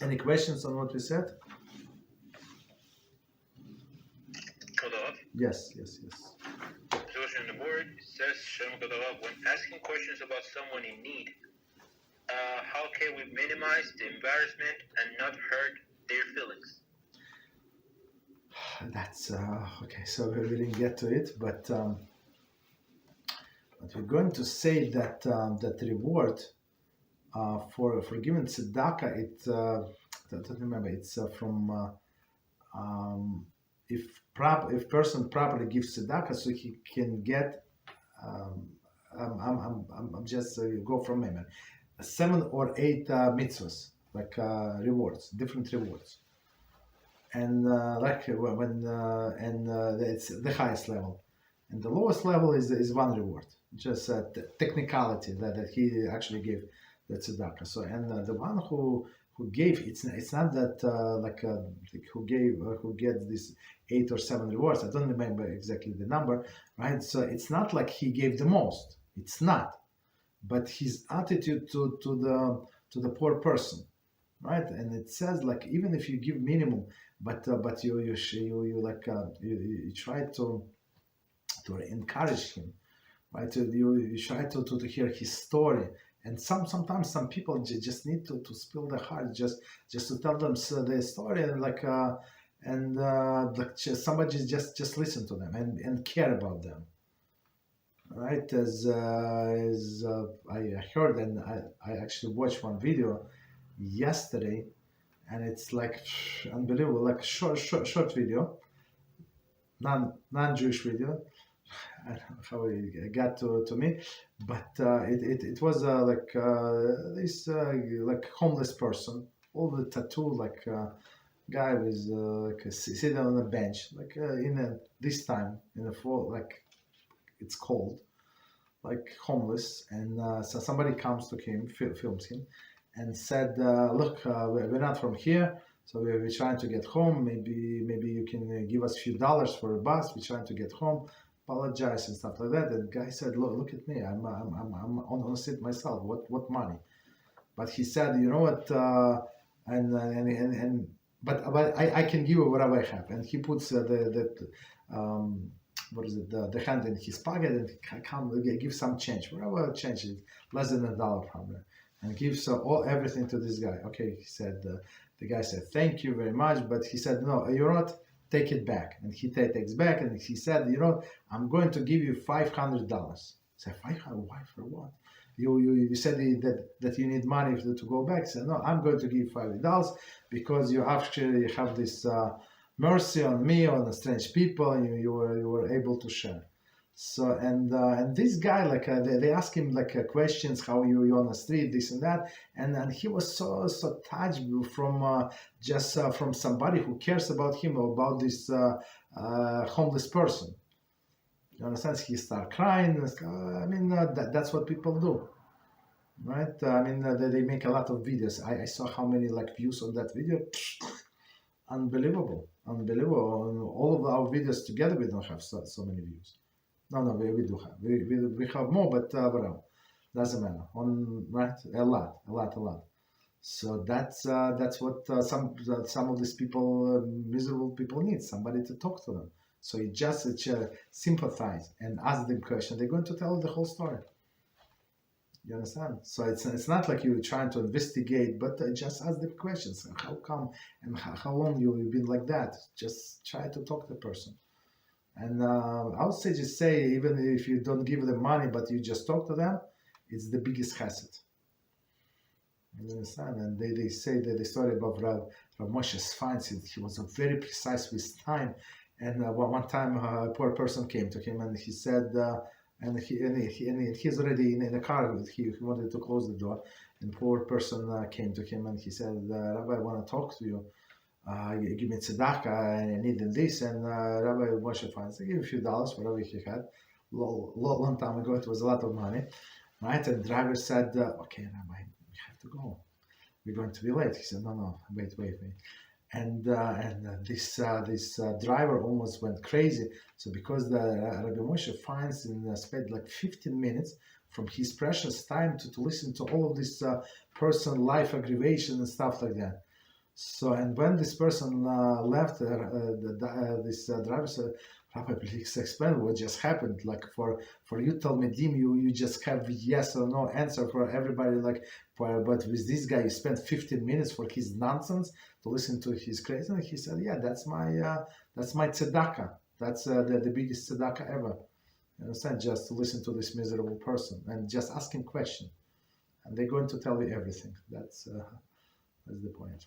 Any questions on what we said? Yes. Solution on the board says, when asking questions about someone in need, how can we minimize the embarrassment and not hurt their feelings? That's okay. So we didn't get to it, but we're going to say that that reward for giving tzedakah, don't remember. It's from if person properly gives tzedakah, so he can get. I'm just go from memory. 7 or 8 mitzvahs, like rewards, different rewards, and it's the highest level, and the lowest level is one reward, just technicality that he actually gave the tzedakah. So and the one who gave, it's not that who gets this 8 or 7 rewards. I don't remember exactly the number, right? So it's not like he gave the most. It's not. But his attitude to the poor person, right? And it says like even if you give minimum, but you try to encourage him, right? You try to hear his story, and sometimes some people just need to spill their heart, just to tell them their story, and somebody just listen to them and care about them. Right, as I heard, and I actually watched one video yesterday, and it's like unbelievable, like short video, non-Jewish video. I don't know how it got to me, but it was this homeless person, all the tattoo, guy with sitting on a bench, this time in the fall, it's cold, like homeless, and so somebody comes to him, films him, and said, look, we're not from here, so we're trying to get home, maybe you can give us a few dollars for a bus, we're trying to get home, apologize and stuff like that. And the guy said, look at me, I'm on a seat myself, what money? But he said, you know what, but I can give you whatever I have. And he puts the hand in his pocket and give some change, whatever change is, less than $1 probably, and gives everything to this guy. Okay, he said, the guy said, thank you very much, but he said, no, you're not, take it back. And he takes back, and he said, I'm going to give you $500. I said, $500, why, for what? You said that you need money to go back. He said, no, I'm going to give you $5 because you actually have this mercy on me, on the strange people, and you were able to share. So and this guy, they ask him questions, how you on the street, this and that, and he was so touched from from somebody who cares about him, about this homeless person. You understand? He started crying. That's what people do, right? They make a lot of videos. I saw how many views on that video. Unbelievable. All of our videos together, we don't have so many views. No, we do have. We have more, but whatever. Doesn't matter. Right? A lot. So that's what some of these people, miserable people, need. Somebody to talk to them. So you just sympathize and ask them questions. They're going to tell the whole story. You understand? So it's not like you're trying to investigate, but just ask them questions. How come and how long you've been like that? Just try to talk to the person. And I would say just say, even if you don't give them money, but you just talk to them, it's the biggest Chesed. You understand? And they say that the story about Rav Moshe's finds it. He was very precise with time. And one time a poor person came to him and he said, and he's already in the car. He wanted to close the door, and poor person came to him and he said, Rabbi, I want to talk to you. Give me tzedakah, and I need this. And Rabbi Moshe finds, I give a few dollars, whatever he had. Long time ago, it was a lot of money, right? And the driver said, okay, Rabbi, we have to go. We're going to be late. He said, no, wait. And this driver almost went crazy. So because the Rabbi Moshe finds spent 15 minutes from his precious time to listen to all of this person life aggravation and stuff like that. So, and when this person left, this driver said, Rabbi, please explain what just happened. Like for you, Talmidim, you just have yes or no answer for everybody. Like, but with this guy, you spent 15 minutes for his nonsense to listen to his crazy. And he said, yeah, that's my tzedakah. That's the biggest tzedakah ever. You understand? Just to listen to this miserable person and just ask him questions, and they're going to tell you everything. That's the point.